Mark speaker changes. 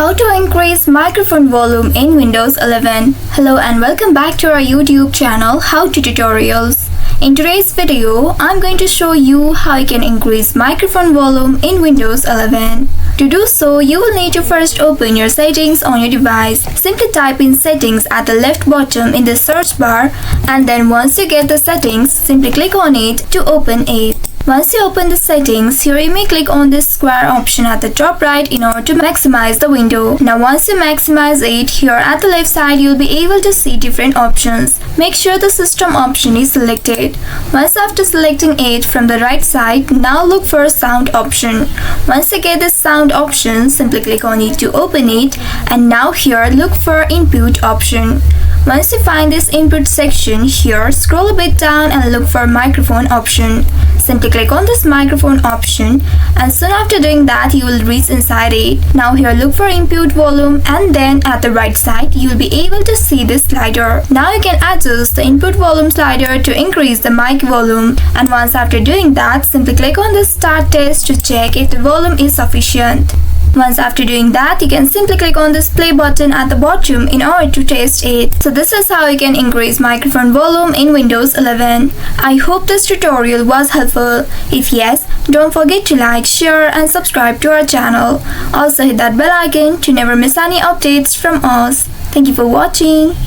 Speaker 1: How to increase microphone volume in Windows 11. Hello and welcome back to our YouTube channel How to Tutorials. In today's video, I'm going to show you how you can increase microphone volume in Windows 11. To do so, you will need to first open your settings on your device. Simply type in settings at the left bottom in the search bar, and then once you get the settings, simply click on it to open it. Once you open the settings, here you may click on this square option at the top right in order to maximize the window. Now once you maximize it, here at the left side you'll be able to see different options. Make sure the system option is selected. Once after selecting it from the right side, now look for sound option. Once you get this sound option, simply click on it to open it, and now here look for input option. Once you find this input section, here scroll a bit down and look for microphone option. Simply click on this microphone option, and soon after doing that you will reach inside it. Now here look for input volume, and then at the right side you will be able to see this slider. Now you can adjust the input volume slider to increase the mic volume, and once after doing that, simply click on the start test to check if the volume is sufficient. Once after doing that, you can simply click on this play button at the bottom in order to test it. So this is how you can increase microphone volume in Windows 11. I hope this tutorial was helpful. If yes, don't forget to like, share and subscribe to our channel. Also hit that bell icon to never miss any updates from us. Thank you for watching.